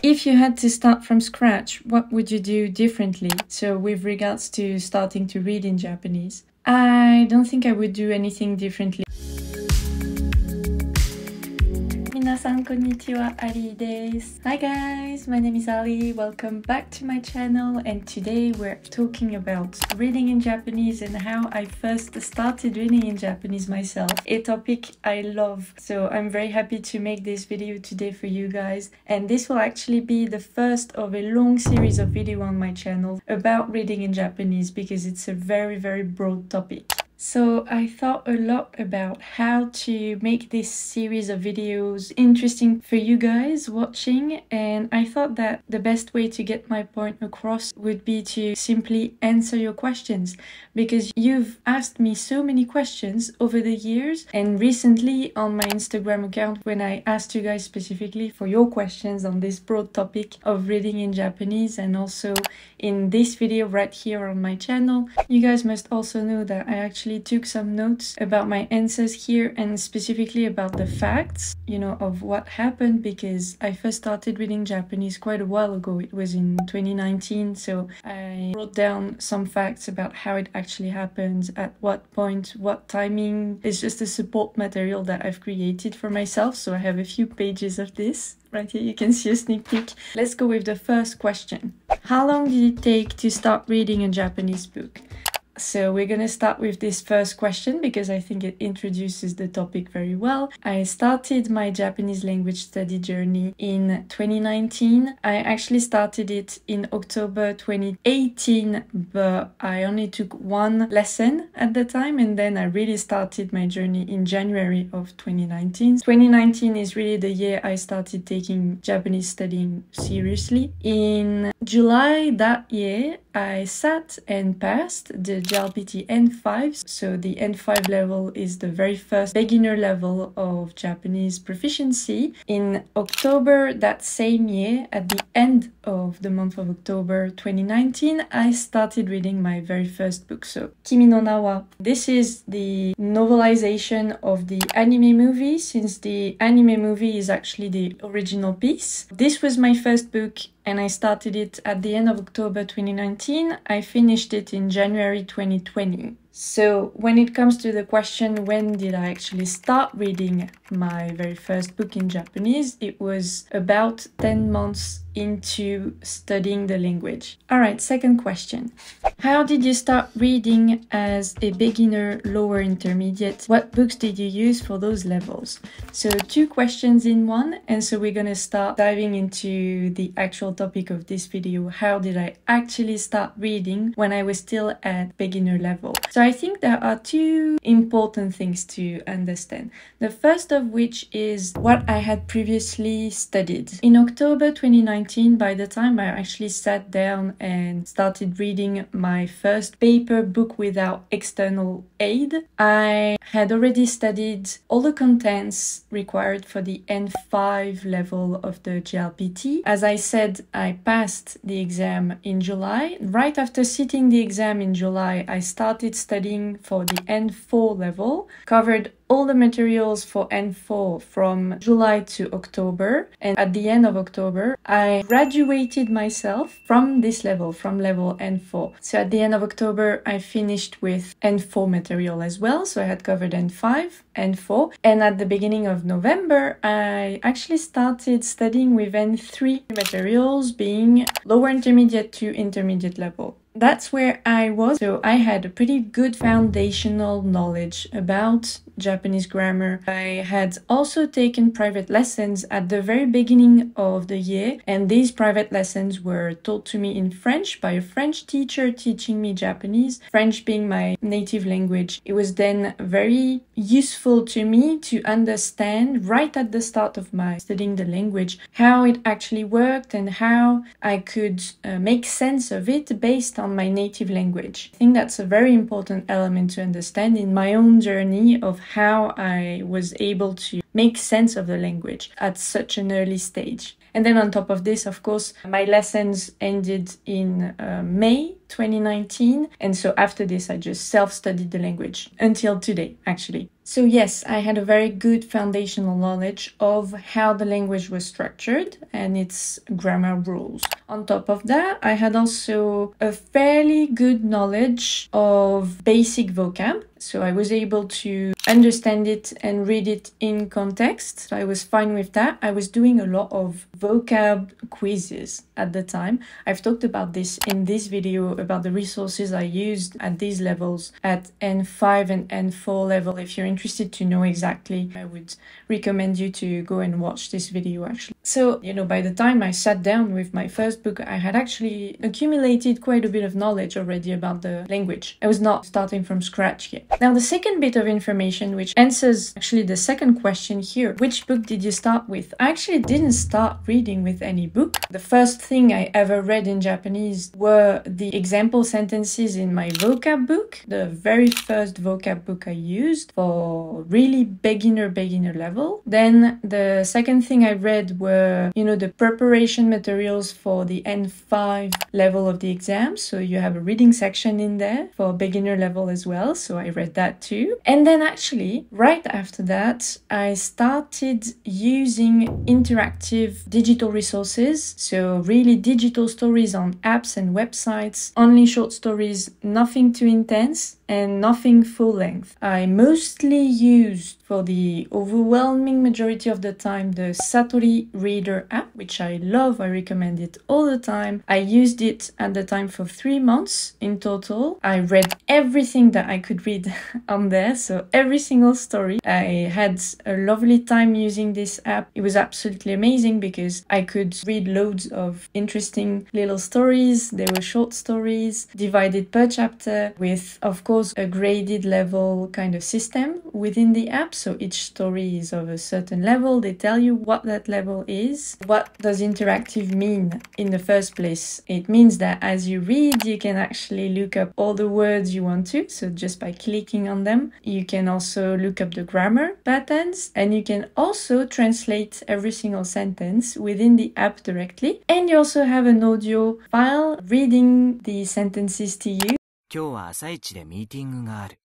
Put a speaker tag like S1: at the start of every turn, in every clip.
S1: If you had to start from scratch, what would you do differently? So with regards to starting to read in Japanese, I don't think I would do anything differently. 皆さんこんにちは、アリです。Hi guys, my name is Ali. Welcome back to my channel, and today we're talking about reading in Japanese and how I first started reading in Japanese myself, a topic I love. So I'm very happy to make this video today for you guys, and this will actually be the first of a long series of videos on my channel about reading in Japanese because it's a very broad topic. So I thought a lot about how to make this series of videos interesting for you guys watching, and I thought that the best way to get my point across would be to simply answer your questions, because you've asked me so many questions over the years, and recently on my Instagram account when I asked you guys specifically for your questions on this broad topic of reading in Japanese, and also in this video right here on my channel, you guys must also know that I actually took some notes about my answers here, and specifically about the facts, of what happened, because I first started reading Japanese quite a while ago. It was in 2019, so I wrote down some facts about how it actually happened, at what point, what timing. It's just a support material that I've created for myself, so I have a few pages of this. Right here you can see a sneak peek. Let's go with the first question. How long did it take to start reading a Japanese book? So we're gonna start with this first question because I think it introduces the topic very well. I started my Japanese language study journey in 2019. I actually started it in October 2018, but I only took one lesson at the time, and then I really started my journey in January of 2019. 2019 is really the year I started taking Japanese studying seriously. In July that year, I sat and passed the JLPT N5. So the N5 level is the very first beginner level of Japanese proficiency. In October that same year, at the end of the month of October 2019, I started reading my very first book, so Kimi no Na wa. This is the novelization of the anime movie, since the anime movie is actually the original piece. This was my first book, and I started it at the end of October 2019. I finished it in January 2020. So when it comes to the question, when did I actually start reading my very first book in Japanese, it was about 10 months into studying the language. Alright, second question. How did you start reading as a beginner, lower intermediate? What books did you use for those levels? So two questions in one, and so we're gonna start diving into the actual topic of this video. How did I actually start reading when I was still at beginner level? So I think there are two important things to understand. The first of which is what I had previously studied. In October 2019, by the time I actually sat down and started reading my first paper book without external aid, I had already studied all the contents required for the N5 level of the JLPT. As I said, I passed the exam in July. Right after sitting the exam in July, I started studying for the N4 level, covered all the materials for N4 from July to October, and at the end of October I graduated myself from this level, from level N4. So at the end of October I finished with N4 material as well, so I had covered N5, N4, and at the beginning of November I actually started studying with N3 materials, being lower intermediate to intermediate level. That's where I was, so I had a pretty good foundational knowledge about Japanese grammar. I had also taken private lessons at the very beginning of the year, and these private lessons were taught to me in French by a French teacher teaching me Japanese, French being my native language. It was then very useful to me to understand right at the start of my studying the language how it actually worked and how I could make sense of it based on my native language. I think that's a very important element to understand in my own journey of how I was able to make sense of the language at such an early stage. And then on top of this, of course, my lessons ended in May 2019. And so after this, I just self-studied the language until today, actually. So yes, I had a very good foundational knowledge of how the language was structured and its grammar rules. On top of that, I had also a fairly good knowledge of basic vocab. So I was able to understand it and read it in context. So I was fine with that. I was doing a lot of vocab quizzes at the time. I've talked about this in this video about the resources I used at these levels at N5 and N4 level. If you're interested to know exactly, I would recommend you to go and watch this video actually. So, you know, by the time I sat down with my first book, I had actually accumulated quite a bit of knowledge already about the language. I was not starting from scratch yet. Now, the second bit of information, which answers actually the second question here, which book did you start with? I actually didn't start reading with any book. The first thing I ever read in Japanese were the example sentences in my vocab book, the very first vocab book I used for really beginner level. Then the second thing I read were, you know, the preparation materials for the N5 level of the exam. So you have a reading section in there for beginner level as well. So I read that too. And then actually, right after that, I started using interactive digital resources. So really digital stories on apps and websites, only short stories, nothing too intense and nothing full length. I mostly used, for the overwhelming majority of the time, the Satori Reader app, which I love. I recommend it all the time. I used it at the time for 3 months in total. I read everything that I could read on there, so every single story. I had a lovely time using this app. It was absolutely amazing because I could read loads of interesting little stories. They were short stories, divided per chapter, with, of course, a graded level kind of system within the app. So each story is of a certain level. They tell you what that level is. What does interactive mean in the first place? It means that as you read, you can actually look up all the words you want to. So just by clicking on them, you can also look up the grammar patterns, and you can also translate every single sentence within the app directly. And you also have an audio file reading the sentences to you.
S2: 今日は朝一でミーティングがある。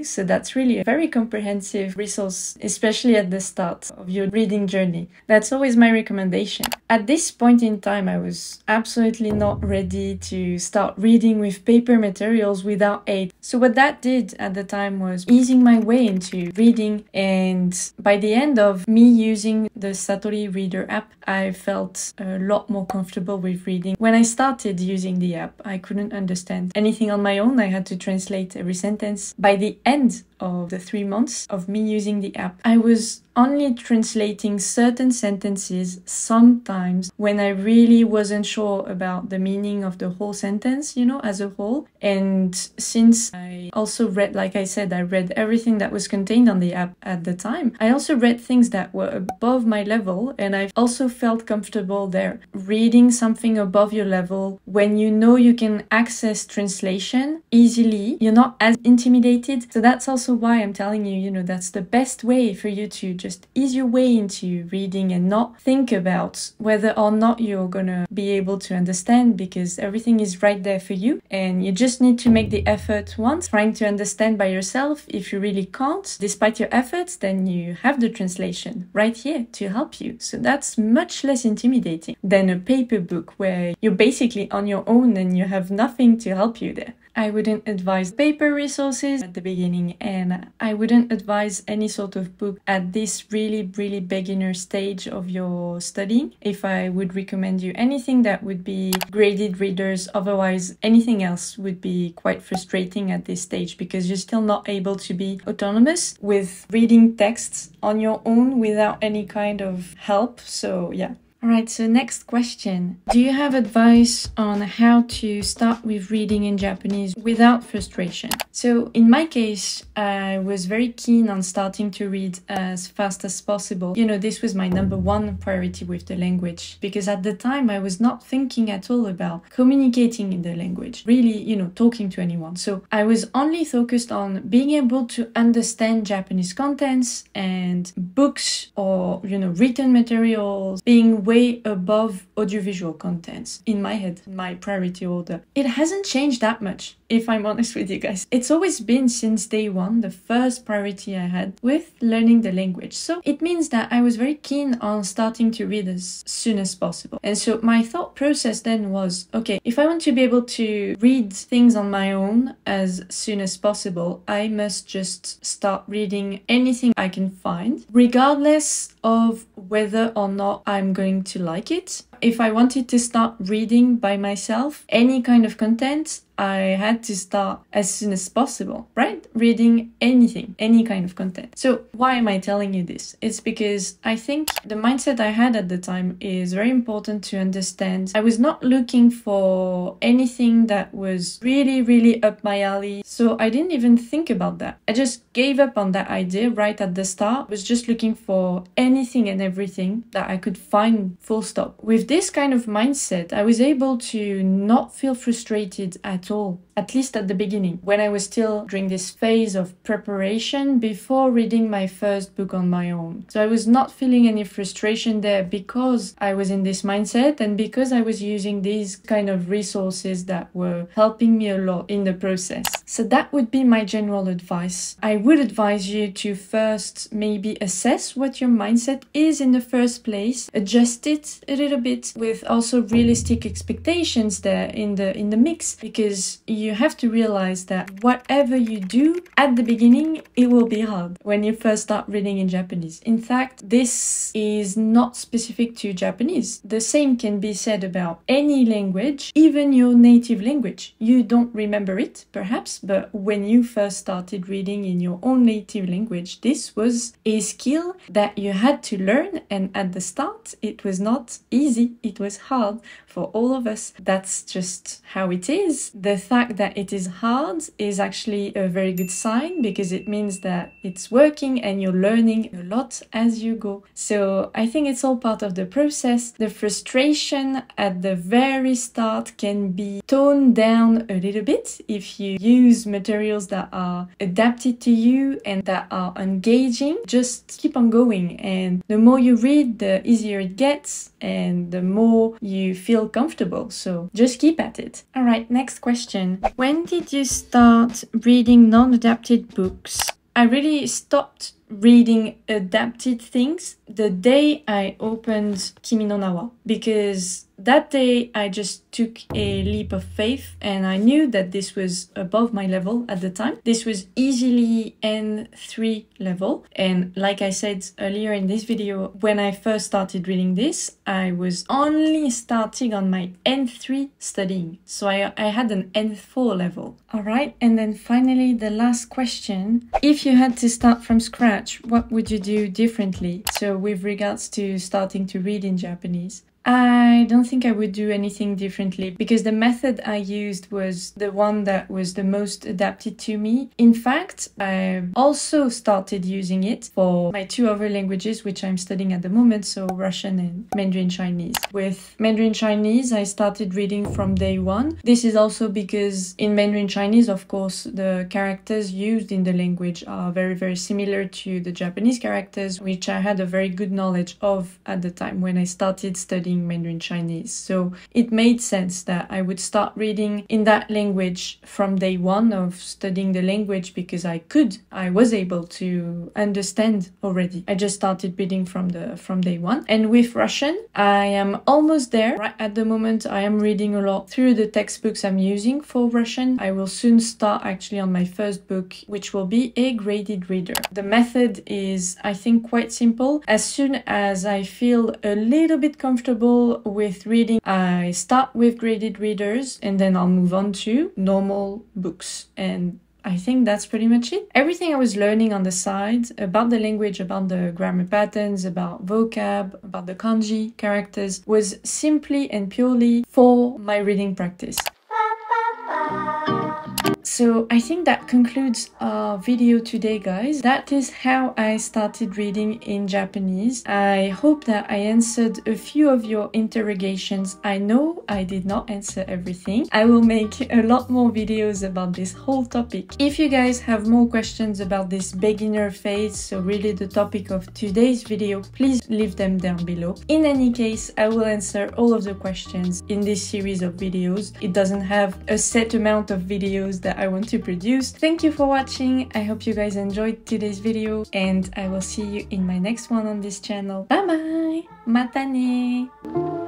S1: So that's really a very comprehensive resource, especially at the start of your reading journey. That's always my recommendation. At this point in time, I was absolutely not ready to start reading with paper materials without aid. So what that did at the time was easing my way into reading, and by the end of me using the Satori Reader app, I felt a lot more comfortable with reading. When I started using the app, I couldn't understand anything on my own. I had to translate every sentence. By the end of the 3 months of me using the app, I was only translating certain sentences sometimes when I really wasn't sure about the meaning of the whole sentence, you know, as a whole. And since I also read, like I said, I read everything that was contained on the app at the time, I also read things that were above my level, and I also felt comfortable there. Reading something above your level, when you know you can access translation easily, you're not as intimidated. So that's also why I'm telling you, you know, that's the best way for you to just ease your way into reading and not think about whether or not you're gonna be able to understand, because everything is right there for you, and you just need to make the effort once, trying to understand by yourself. If you really can't, despite your efforts, then you have the translation right here to help you. So that's much less intimidating than a paper book where you're basically on your own and you have nothing to help you there. I wouldn't advise paper resources at the beginning, and I wouldn't advise any sort of book at this really beginner stage of your studying. If I would recommend you anything, that would be graded readers. Otherwise, anything else would be quite frustrating at this stage, because you're still not able to be autonomous with reading texts on your own without any kind of help. So yeah. Alright, so next question. Do you have advice on how to start with reading in Japanese without frustration? So in my case, I was very keen on starting to read as fast as possible. You know, this was my number one priority with the language, because at the time I was not thinking at all about communicating in the language, really, you know, talking to anyone. So I was only focused on being able to understand Japanese contents and books or, you know, written materials, being way above audiovisual contents in my head, my priority order. It hasn't changed that much, if I'm honest with you guys. It's always been, since day one, the first priority I had with learning the language. So it means that I was very keen on starting to read as soon as possible. And so my thought process then was, okay, if I want to be able to read things on my own as soon as possible, I must just start reading anything I can find, regardless of whether or not I'm going to like it. If I wanted to start reading by myself any kind of content, I had to start as soon as possible, right? Reading anything, any kind of content. So why am I telling you this? It's because I think the mindset I had at the time is very important to understand. I was not looking for anything that was really, really up my alley. So I didn't even think about that. I just gave up on that idea right at the start. I was just looking for anything and everything that I could find, full stop. With this kind of mindset, I was able to not feel frustrated at all, at least at the beginning, when I was still during this phase of preparation before reading my first book on my own. So I was not feeling any frustration there because I was in this mindset and because I was using these kind of resources that were helping me a lot in the process. So that would be my general advice. I would advise you to first maybe assess what your mindset is in the first place, adjust it a little bit with also realistic expectations there in the mix, because you have to realize that whatever you do at the beginning, it will be hard when you first start reading in Japanese. In fact, this is not specific to Japanese. The same can be said about any language, even your native language. You don't remember it, perhaps, but when you first started reading in your own native language, this was a skill that you had to learn, and at the start, it was not easy. It was hard for all of us. That's just how it is. The fact that it is hard is actually a very good sign, because it means that it's working and you're learning a lot as you go. So I think it's all part of the process. The frustration at the very start can be toned down a little bit if you use materials that are adapted to you and that are engaging. Just keep on going, and the more you read, the easier it gets and the more you feel comfortable. So just keep at it. All right, next question. When did you start reading non-adapted books? I really stopped reading adapted things the day I opened Kimi no Na wa, because that day I just took a leap of faith and I knew that this was above my level at the time. This was easily N3 level, and like I said earlier in this video, when I first started reading this, I was only starting on my N3 studying, so I had an N4 level. Alright, and then finally the last question. If you had to start from scratch, what would you do differently? So with regards to starting to read in Japanese, I don't think I would do anything differently, because the method I used was the one that was the most adapted to me. In fact, I also started using it for my two other languages which I'm studying at the moment, so Russian and Mandarin Chinese. With Mandarin Chinese, I started reading from day one. This is also because in Mandarin Chinese, of course, the characters used in the language are very, very similar to the Japanese characters, which I had a very good knowledge of at the time when I started studying Mandarin Chinese. So it made sense that I would start reading in that language from day one of studying the language, because I was able to understand already. I just started reading from day one. And with Russian, I am almost there. Right at the moment, I am reading a lot through the textbooks I'm using for Russian. I will soon start actually on my first book, which will be a graded reader. The method is, I think, quite simple. As soon as I feel a little bit comfortable with reading, I start with graded readers and then I'll move on to normal books. And I think that's pretty much it. Everything I was learning on the side about the language, about the grammar patterns, about vocab, about the kanji characters was simply and purely for my reading practice. So I think that concludes our video today, guys. That is how I started reading in Japanese. I hope that I answered a few of your interrogations. I know I did not answer everything. I will make a lot more videos about this whole topic. If you guys have more questions about this beginner phase, so really the topic of today's video, please leave them down below. In any case, I will answer all of the questions in this series of videos. It doesn't have a set amount of videos that I want to produce. Thank you for watching. I hope you guys enjoyed today's video, and I will see you in my next one on this channel. Bye bye! Mata ne!